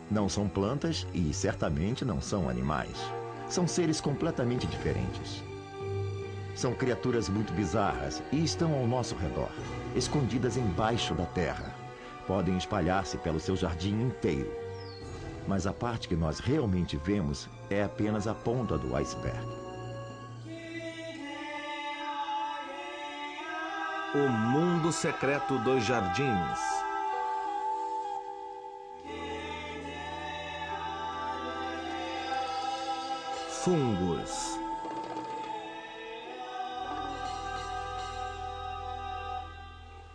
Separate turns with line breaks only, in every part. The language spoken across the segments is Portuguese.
Não são plantas e certamente não são animais. São seres completamente diferentes. São criaturas muito bizarras e estão ao nosso redor, escondidas embaixo da terra. Podem espalhar-se pelo seu jardim inteiro. Mas a parte que nós realmente vemos é apenas a ponta do iceberg.
O mundo secreto dos jardins. Fungos.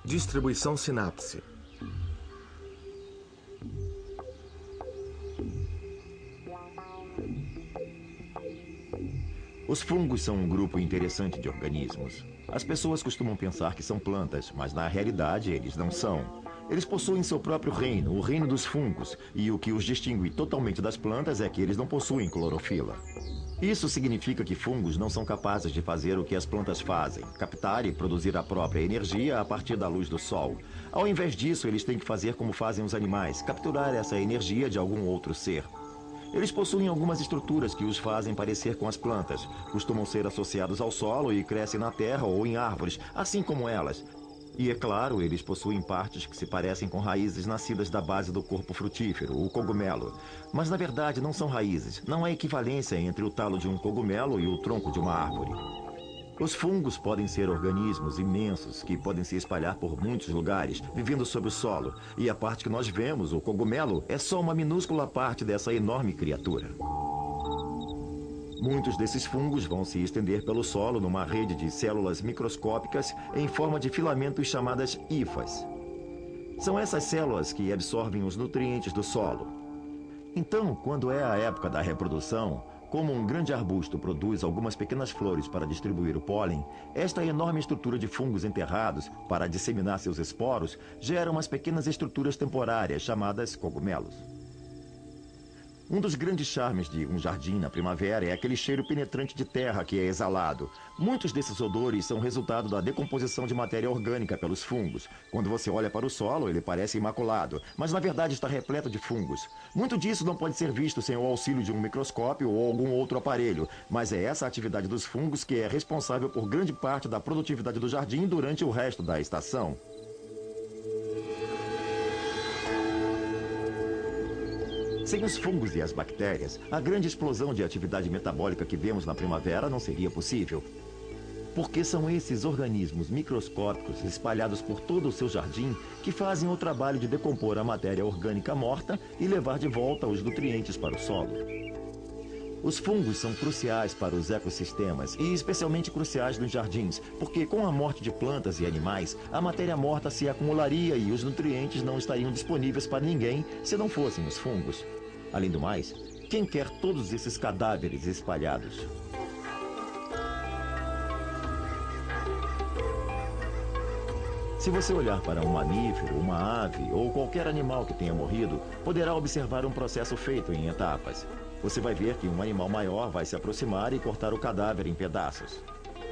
Distribuição sinapse.
Os fungos são um grupo interessante de organismos. As pessoas costumam pensar que são plantas, mas na realidade eles não são. Eles possuem seu próprio reino, o reino dos fungos, e o que os distingue totalmente das plantas é que eles não possuem clorofila. Isso significa que fungos não são capazes de fazer o que as plantas fazem, captar e produzir a própria energia a partir da luz do sol. Ao invés disso, eles têm que fazer como fazem os animais, capturar essa energia de algum outro ser. Eles possuem algumas estruturas que os fazem parecer com as plantas. Costumam ser associados ao solo e crescem na terra ou em árvores, assim como elas. E é claro, eles possuem partes que se parecem com raízes nascidas da base do corpo frutífero, o cogumelo. Mas na verdade não são raízes, não há equivalência entre o talo de um cogumelo e o tronco de uma árvore. Os fungos podem ser organismos imensos que podem se espalhar por muitos lugares, vivendo sob o solo. E a parte que nós vemos, o cogumelo, é só uma minúscula parte dessa enorme criatura. Muitos desses fungos vão se estender pelo solo numa rede de células microscópicas em forma de filamentos chamadas hifas. São essas células que absorvem os nutrientes do solo. Então, quando é a época da reprodução, como um grande arbusto produz algumas pequenas flores para distribuir o pólen, esta enorme estrutura de fungos enterrados para disseminar seus esporos gera umas pequenas estruturas temporárias chamadas cogumelos. Um dos grandes charmes de um jardim na primavera é aquele cheiro penetrante de terra que é exalado. Muitos desses odores são resultado da decomposição de matéria orgânica pelos fungos. Quando você olha para o solo, ele parece imaculado, mas na verdade está repleto de fungos. Muito disso não pode ser visto sem o auxílio de um microscópio ou algum outro aparelho, mas é essa atividade dos fungos que é responsável por grande parte da produtividade do jardim durante o resto da estação. Sem os fungos e as bactérias, a grande explosão de atividade metabólica que vemos na primavera não seria possível. Porque são esses organismos microscópicos espalhados por todo o seu jardim que fazem o trabalho de decompor a matéria orgânica morta e levar de volta os nutrientes para o solo. Os fungos são cruciais para os ecossistemas e especialmente cruciais nos jardins, porque com a morte de plantas e animais, a matéria morta se acumularia e os nutrientes não estariam disponíveis para ninguém se não fossem os fungos. Além do mais, quem quer todos esses cadáveres espalhados? Se você olhar para um mamífero, uma ave ou qualquer animal que tenha morrido, poderá observar um processo feito em etapas. Você vai ver que um animal maior vai se aproximar e cortar o cadáver em pedaços.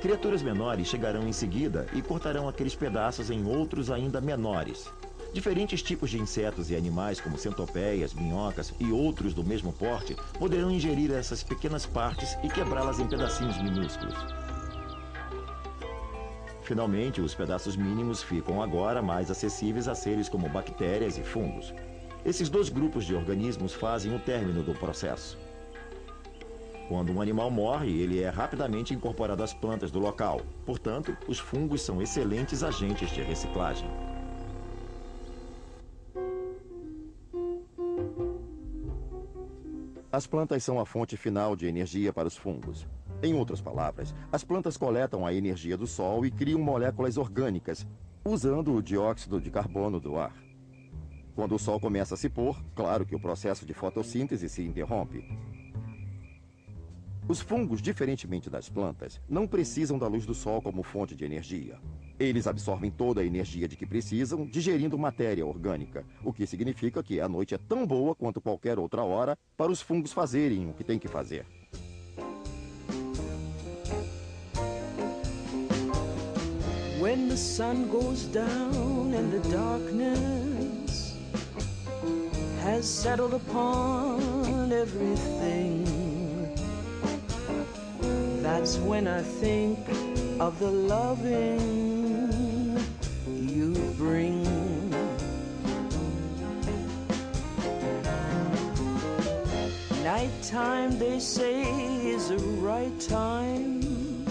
Criaturas menores chegarão em seguida e cortarão aqueles pedaços em outros ainda menores. Diferentes tipos de insetos e animais, como centopeias, minhocas e outros do mesmo porte, poderão ingerir essas pequenas partes e quebrá-las em pedacinhos minúsculos. Finalmente, os pedaços mínimos ficam agora mais acessíveis a seres como bactérias e fungos. Esses dois grupos de organismos fazem o término do processo. Quando um animal morre, ele é rapidamente incorporado às plantas do local. Portanto, os fungos são excelentes agentes de reciclagem. As plantas são a fonte final de energia para os fungos. Em outras palavras, as plantas coletam a energia do sol e criam moléculas orgânicas, usando o dióxido de carbono do ar. Quando o sol começa a se pôr, claro que o processo de fotossíntese se interrompe. Os fungos, diferentemente das plantas, não precisam da luz do sol como fonte de energia. Eles absorvem toda a energia de que precisam, digerindo matéria orgânica, o que significa que a noite é tão boa quanto qualquer outra hora para os fungos fazerem o que têm que fazer.
When the sun goes down and the darkness has has settled upon everything, that's when I think of the loving you bring. Nighttime, they say, is the right time.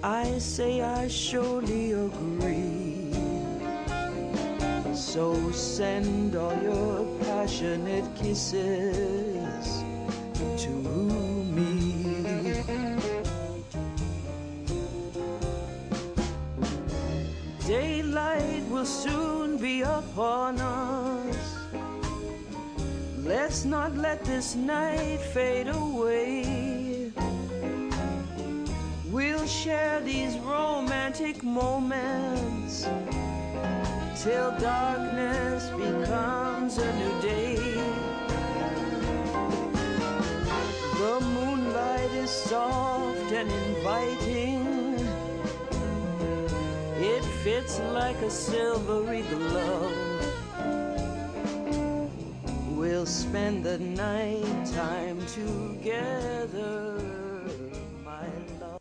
I say I surely agree. So send all your passionate kisses to me. Daylight will soon be upon us. Let's not let this night fade away. We'll share these romantic moments till darkness becomes a new day. The moonlight is soft and inviting. It fits like a silvery glove. We'll spend the night time together, my love.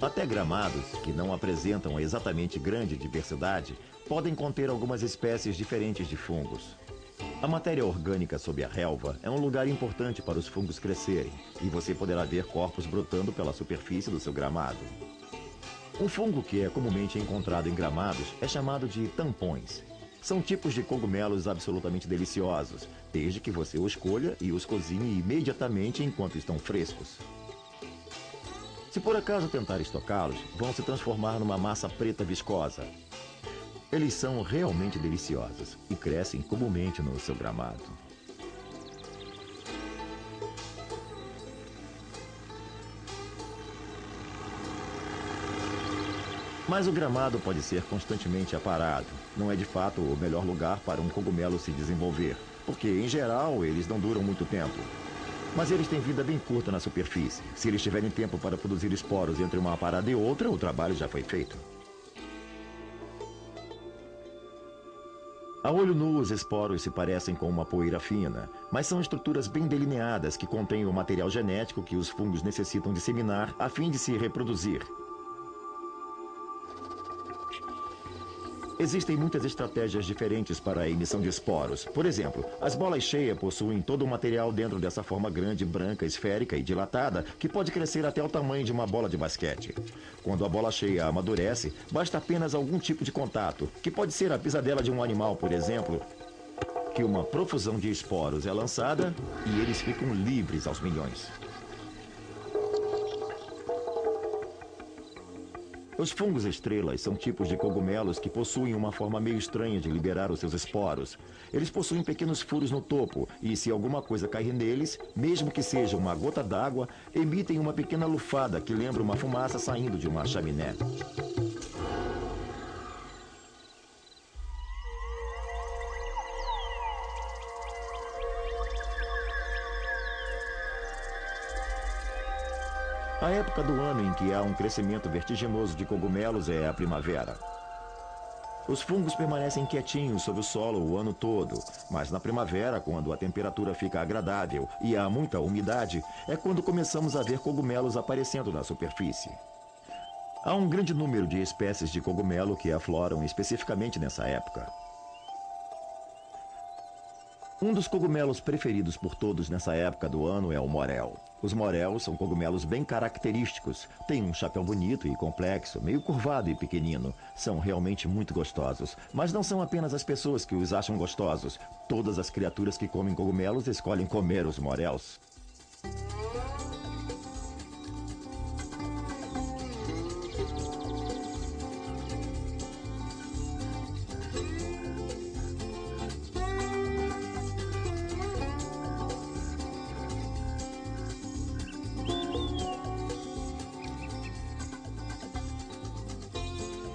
Até gramados, que não apresentam exatamente grande diversidade, podem conter algumas espécies diferentes de fungos. A matéria orgânica sob a relva é um lugar importante para os fungos crescerem, e você poderá ver corpos brotando pela superfície do seu gramado. Um fungo que é comumente encontrado em gramados é chamado de tampões. São tipos de cogumelos absolutamente deliciosos, desde que você os colha e os cozinhe imediatamente enquanto estão frescos. Se por acaso tentar estocá-los, vão se transformar numa massa preta viscosa. Eles são realmente deliciosos e crescem comumente no seu gramado. Mas o gramado pode ser constantemente aparado. Não é de fato o melhor lugar para um cogumelo se desenvolver, porque, em geral, eles não duram muito tempo. Mas eles têm vida bem curta na superfície. Se eles tiverem tempo para produzir esporos entre uma parada e outra, o trabalho já foi feito. A olho nu, os esporos se parecem com uma poeira fina, mas são estruturas bem delineadas que contêm o material genético que os fungos necessitam disseminar a fim de se reproduzir. Existem muitas estratégias diferentes para a emissão de esporos. Por exemplo, as bolas cheias possuem todo o material dentro dessa forma grande, branca, esférica e dilatada, que pode crescer até o tamanho de uma bola de basquete. Quando a bola cheia amadurece, basta apenas algum tipo de contato, que pode ser a pisadela de um animal, por exemplo, que uma profusão de esporos é lançada e eles ficam livres aos milhões. Os fungos estrelas são tipos de cogumelos que possuem uma forma meio estranha de liberar os seus esporos. Eles possuem pequenos furos no topo e, se alguma coisa cair neles, mesmo que seja uma gota d'água, emitem uma pequena lufada que lembra uma fumaça saindo de uma chaminé. A época do ano em que há um crescimento vertiginoso de cogumelos é a primavera. Os fungos permanecem quietinhos sob o solo o ano todo, mas na primavera, quando a temperatura fica agradável e há muita umidade, é quando começamos a ver cogumelos aparecendo na superfície. Há um grande número de espécies de cogumelo que afloram especificamente nessa época. Um dos cogumelos preferidos por todos nessa época do ano é o morel. Os morelos são cogumelos bem característicos. Têm um chapéu bonito e complexo, meio curvado e pequenino. São realmente muito gostosos. Mas não são apenas as pessoas que os acham gostosos. Todas as criaturas que comem cogumelos escolhem comer os morelos.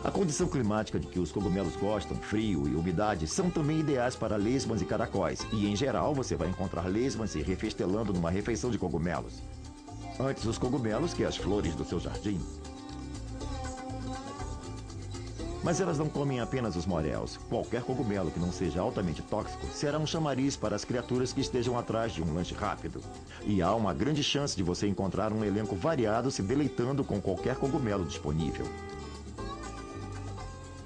A condição climática de que os cogumelos gostam, frio e umidade, são também ideais para lesmas e caracóis. E, em geral, você vai encontrar lesmas se refestelando numa refeição de cogumelos. Antes os cogumelos que as flores do seu jardim. Mas elas não comem apenas os moréus. Qualquer cogumelo que não seja altamente tóxico será um chamariz para as criaturas que estejam atrás de um lanche rápido. E há uma grande chance de você encontrar um elenco variado se deleitando com qualquer cogumelo disponível.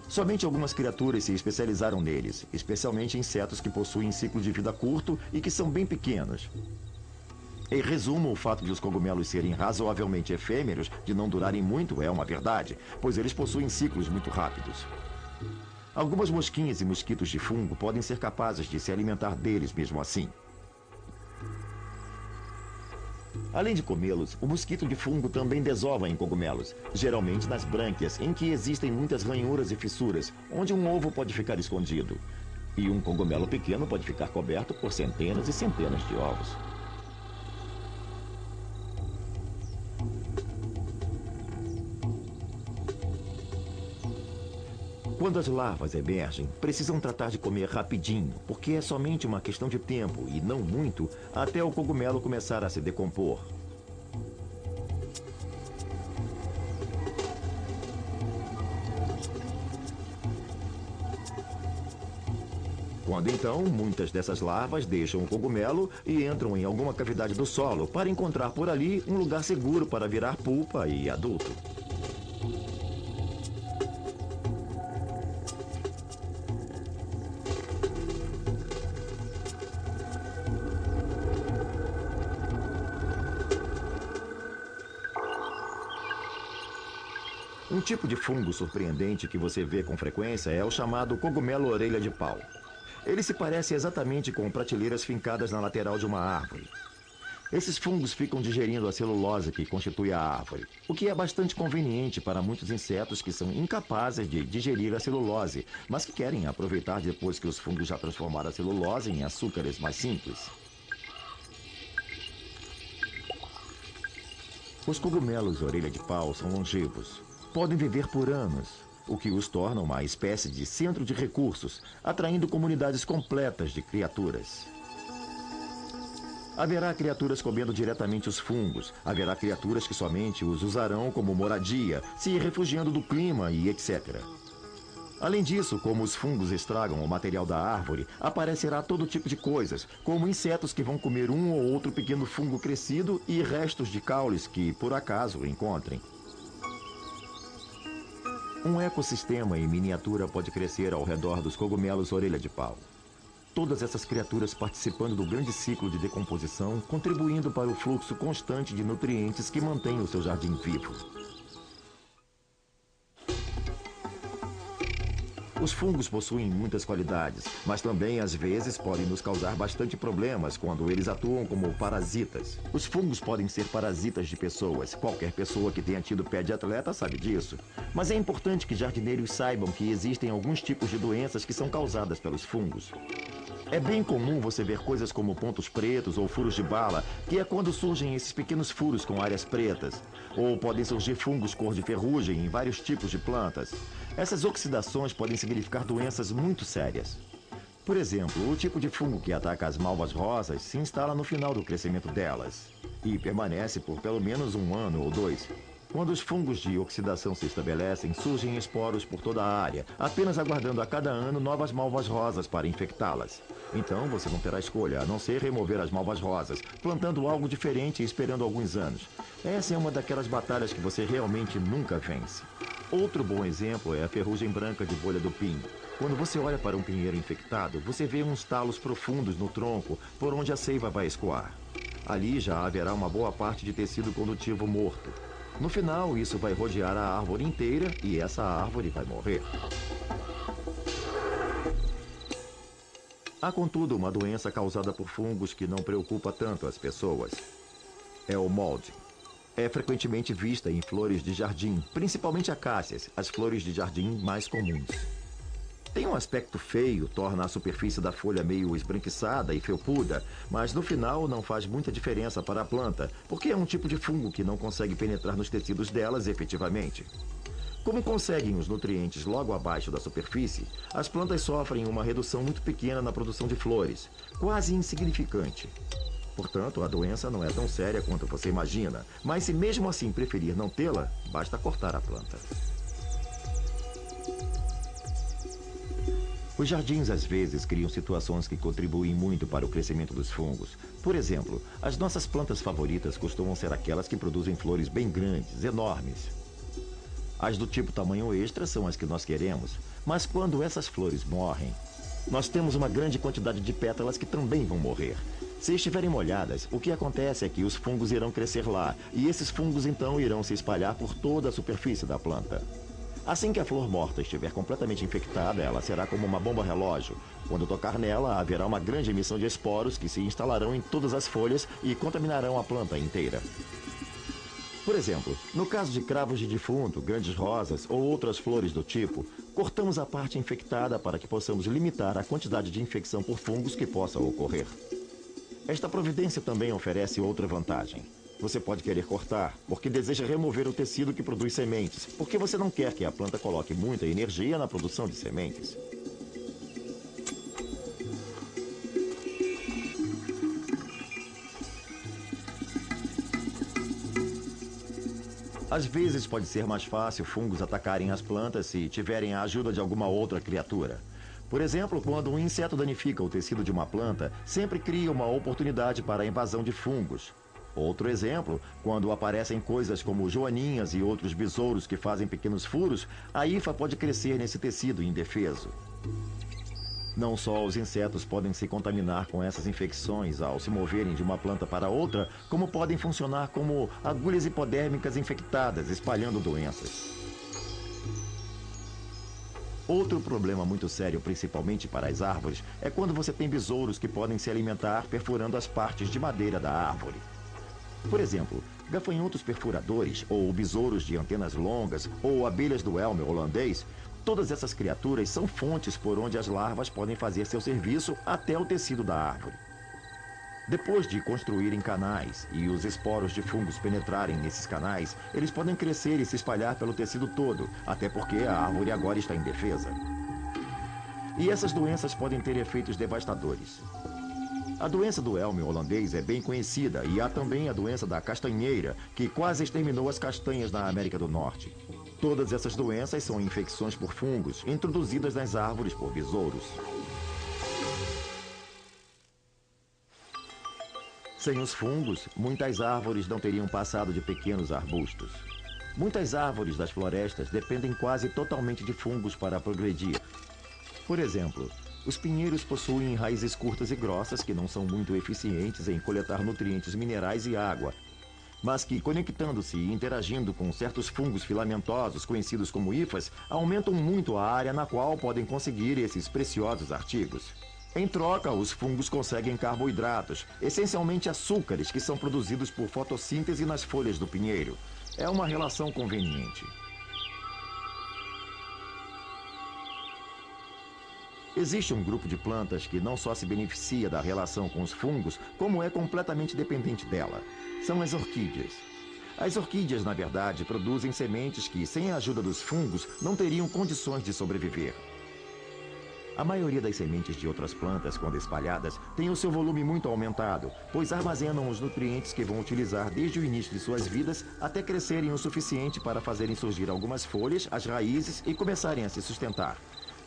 Somente algumas criaturas se especializaram neles, especialmente insetos que possuem ciclo de vida curto e que são bem pequenos. Em resumo, o fato de os cogumelos serem razoavelmente efêmeros, de não durarem muito, é uma verdade, pois eles possuem ciclos muito rápidos. Algumas mosquinhas e mosquitos de fungo podem ser capazes de se alimentar deles mesmo assim. Além de comê-los, o mosquito de fungo também desova em cogumelos, geralmente nas brânquias, em que existem muitas ranhuras e fissuras, onde um ovo pode ficar escondido. E um cogumelo pequeno pode ficar coberto por centenas e centenas de ovos. Quando as larvas emergem, precisam tratar de comer rapidinho, porque é somente uma questão de tempo, e não muito, até o cogumelo começar a se decompor. Quando então, muitas dessas larvas deixam o cogumelo e entram em alguma cavidade do solo para encontrar por ali um lugar seguro para virar pupa e adulto. Um tipo de fungo surpreendente que você vê com frequência é o chamado cogumelo orelha de pau. Ele se parece exatamente com prateleiras fincadas na lateral de uma árvore. Esses fungos ficam digerindo a celulose que constitui a árvore, o que é bastante conveniente para muitos insetos que são incapazes de digerir a celulose, mas que querem aproveitar depois que os fungos já transformaram a celulose em açúcares mais simples. Os cogumelos orelha de pau são longevos. Podem viver por anos, o que os torna uma espécie de centro de recursos, atraindo comunidades completas de criaturas. Haverá criaturas comendo diretamente os fungos, haverá criaturas que somente os usarão como moradia, se refugiando do clima e etc. Além disso, como os fungos estragam o material da árvore, aparecerá todo tipo de coisas, como insetos que vão comer um ou outro pequeno fungo crescido e restos de caules que, por acaso, encontrem. Um ecossistema em miniatura pode crescer ao redor dos cogumelos orelha de pau. Todas essas criaturas participando do grande ciclo de decomposição, contribuindo para o fluxo constante de nutrientes que mantém o seu jardim vivo. Os fungos possuem muitas qualidades, mas também às vezes podem nos causar bastante problemas quando eles atuam como parasitas. Os fungos podem ser parasitas de pessoas. Qualquer pessoa que tenha tido pé de atleta sabe disso. Mas é importante que jardineiros saibam que existem alguns tipos de doenças que são causadas pelos fungos. É bem comum você ver coisas como pontos pretos ou furos de bala, que é quando surgem esses pequenos furos com áreas pretas. Ou podem surgir fungos cor de ferrugem em vários tipos de plantas. Essas oxidações podem significar doenças muito sérias. Por exemplo, o tipo de fungo que ataca as malvas rosas se instala no final do crescimento delas e permanece por pelo menos 1 ano ou 2. Quando os fungos de oxidação se estabelecem, surgem esporos por toda a área, apenas aguardando a cada ano novas malvas rosas para infectá-las. Então você não terá escolha, a não ser remover as malvas rosas, plantando algo diferente e esperando alguns anos. Essa é uma daquelas batalhas que você realmente nunca vence. Outro bom exemplo é a ferrugem branca de bolha do pinho. Quando você olha para um pinheiro infectado, você vê uns talos profundos no tronco por onde a seiva vai escoar. Ali já haverá uma boa parte de tecido condutivo morto. No final, isso vai rodear a árvore inteira e essa árvore vai morrer. Há, contudo, uma doença causada por fungos que não preocupa tanto as pessoas. É o molde. É frequentemente vista em flores de jardim, principalmente acácias, as flores de jardim mais comuns. Tem um aspecto feio, torna a superfície da folha meio esbranquiçada e felpuda, mas no final não faz muita diferença para a planta, porque é um tipo de fungo que não consegue penetrar nos tecidos delas efetivamente. Como conseguem os nutrientes logo abaixo da superfície, as plantas sofrem uma redução muito pequena na produção de flores, quase insignificante. Portanto, a doença não é tão séria quanto você imagina, mas se mesmo assim preferir não tê-la, basta cortar a planta. Os jardins às vezes criam situações que contribuem muito para o crescimento dos fungos. Por exemplo, as nossas plantas favoritas costumam ser aquelas que produzem flores bem grandes, enormes. As do tipo tamanho extra são as que nós queremos, mas quando essas flores morrem, nós temos uma grande quantidade de pétalas que também vão morrer. Se estiverem molhadas, o que acontece é que os fungos irão crescer lá, e esses fungos então irão se espalhar por toda a superfície da planta. Assim que a flor morta estiver completamente infectada, ela será como uma bomba relógio. Quando tocar nela, haverá uma grande emissão de esporos que se instalarão em todas as folhas e contaminarão a planta inteira. Por exemplo, no caso de cravos de defunto, grandes rosas ou outras flores do tipo, cortamos a parte infectada para que possamos limitar a quantidade de infecção por fungos que possa ocorrer. Esta providência também oferece outra vantagem. Você pode querer cortar, porque deseja remover o tecido que produz sementes, porque você não quer que a planta coloque muita energia na produção de sementes. Às vezes pode ser mais fácil fungos atacarem as plantas se tiverem a ajuda de alguma outra criatura. Por exemplo, quando um inseto danifica o tecido de uma planta, sempre cria uma oportunidade para a invasão de fungos. Outro exemplo, quando aparecem coisas como joaninhas e outros besouros que fazem pequenos furos, a hifa pode crescer nesse tecido indefeso. Não só os insetos podem se contaminar com essas infecções ao se moverem de uma planta para outra, como podem funcionar como agulhas hipodérmicas infectadas, espalhando doenças. Outro problema muito sério, principalmente para as árvores, é quando você tem besouros que podem se alimentar perfurando as partes de madeira da árvore. Por exemplo, gafanhotos perfuradores, ou besouros de antenas longas, ou abelhas do elme holandês, todas essas criaturas são fontes por onde as larvas podem fazer seu serviço até o tecido da árvore. Depois de construírem canais e os esporos de fungos penetrarem nesses canais, eles podem crescer e se espalhar pelo tecido todo, até porque a árvore agora está indefesa. E essas doenças podem ter efeitos devastadores. A doença do elme holandês é bem conhecida e há também a doença da castanheira, que quase exterminou as castanhas na América do Norte. Todas essas doenças são infecções por fungos introduzidas nas árvores por besouros. Sem os fungos, muitas árvores não teriam passado de pequenos arbustos. Muitas árvores das florestas dependem quase totalmente de fungos para progredir. Por exemplo, os pinheiros possuem raízes curtas e grossas que não são muito eficientes em coletar nutrientes minerais e água, mas que, conectando-se e interagindo com certos fungos filamentosos conhecidos como hifas, aumentam muito a área na qual podem conseguir esses preciosos artigos. Em troca, os fungos conseguem carboidratos, essencialmente açúcares que são produzidos por fotossíntese nas folhas do pinheiro. É uma relação conveniente. Existe um grupo de plantas que não só se beneficia da relação com os fungos, como é completamente dependente dela. São as orquídeas. As orquídeas, na verdade, produzem sementes que, sem a ajuda dos fungos, não teriam condições de sobreviver. A maioria das sementes de outras plantas, quando espalhadas, tem o seu volume muito aumentado, pois armazenam os nutrientes que vão utilizar desde o início de suas vidas até crescerem o suficiente para fazerem surgir algumas folhas, as raízes e começarem a se sustentar.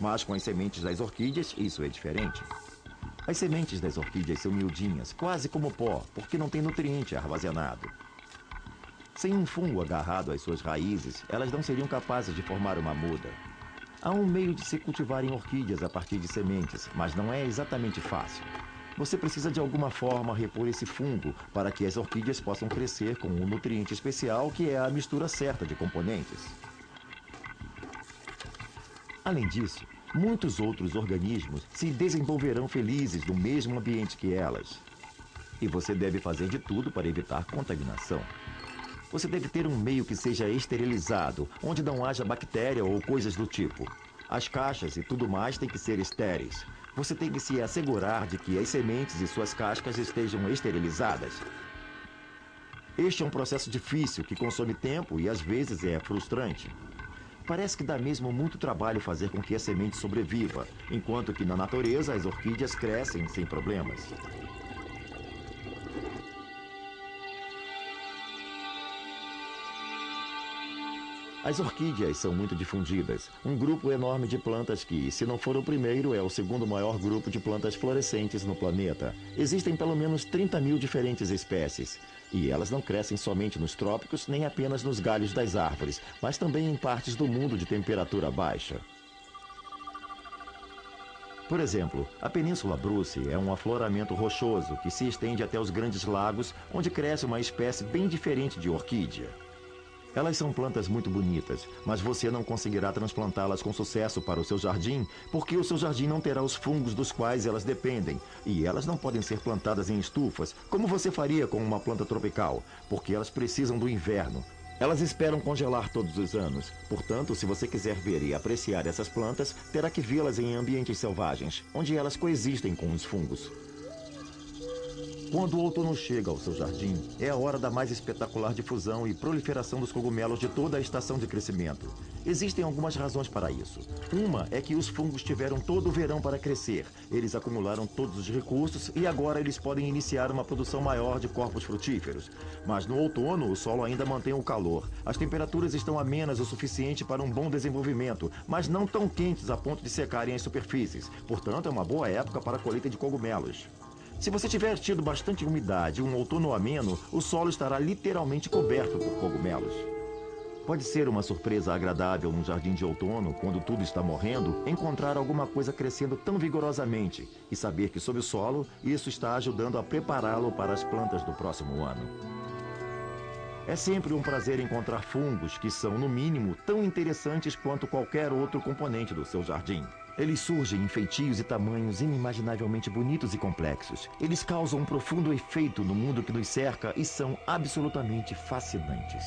Mas com as sementes das orquídeas, isso é diferente. As sementes das orquídeas são miudinhas, quase como pó, porque não tem nutriente armazenado. Sem um fungo agarrado às suas raízes, elas não seriam capazes de formar uma muda. Há um meio de se cultivarem orquídeas a partir de sementes, mas não é exatamente fácil. Você precisa de alguma forma repor esse fungo para que as orquídeas possam crescer com um nutriente especial que é a mistura certa de componentes. Além disso, muitos outros organismos se desenvolverão felizes no mesmo ambiente que elas. E você deve fazer de tudo para evitar contaminação. Você deve ter um meio que seja esterilizado, onde não haja bactéria ou coisas do tipo. As caixas e tudo mais têm que ser estéreis. Você tem que se assegurar de que as sementes e suas cascas estejam esterilizadas. Este é um processo difícil que consome tempo e às vezes é frustrante. Parece que dá mesmo muito trabalho fazer com que a semente sobreviva, enquanto que na natureza as orquídeas crescem sem problemas. As orquídeas são muito difundidas, um grupo enorme de plantas que, se não for o primeiro, é o segundo maior grupo de plantas florescentes no planeta. Existem pelo menos 30 mil diferentes espécies. E elas não crescem somente nos trópicos, nem apenas nos galhos das árvores, mas também em partes do mundo de temperatura baixa. Por exemplo, a Península Bruce é um afloramento rochoso que se estende até os grandes lagos, onde cresce uma espécie bem diferente de orquídea. Elas são plantas muito bonitas, mas você não conseguirá transplantá-las com sucesso para o seu jardim, porque o seu jardim não terá os fungos dos quais elas dependem, e elas não podem ser plantadas em estufas, como você faria com uma planta tropical, porque elas precisam do inverno. Elas esperam congelar todos os anos, portanto, se você quiser ver e apreciar essas plantas, terá que vê-las em ambientes selvagens, onde elas coexistem com os fungos. Quando o outono chega ao seu jardim, é a hora da mais espetacular difusão e proliferação dos cogumelos de toda a estação de crescimento. Existem algumas razões para isso. Uma é que os fungos tiveram todo o verão para crescer. Eles acumularam todos os recursos e agora eles podem iniciar uma produção maior de corpos frutíferos. Mas no outono, o solo ainda mantém o calor. As temperaturas estão amenas o suficiente para um bom desenvolvimento, mas não tão quentes a ponto de secarem as superfícies. Portanto, é uma boa época para a colheita de cogumelos. Se você tiver tido bastante umidade e um outono ameno, o solo estará literalmente coberto por cogumelos. Pode ser uma surpresa agradável num jardim de outono, quando tudo está morrendo, encontrar alguma coisa crescendo tão vigorosamente e saber que sob o solo, isso está ajudando a prepará-lo para as plantas do próximo ano. É sempre um prazer encontrar fungos que são, no mínimo, tão interessantes quanto qualquer outro componente do seu jardim. Eles surgem em feitios e tamanhos inimaginavelmente bonitos e complexos. Eles causam um profundo efeito no mundo que nos cerca e são absolutamente fascinantes.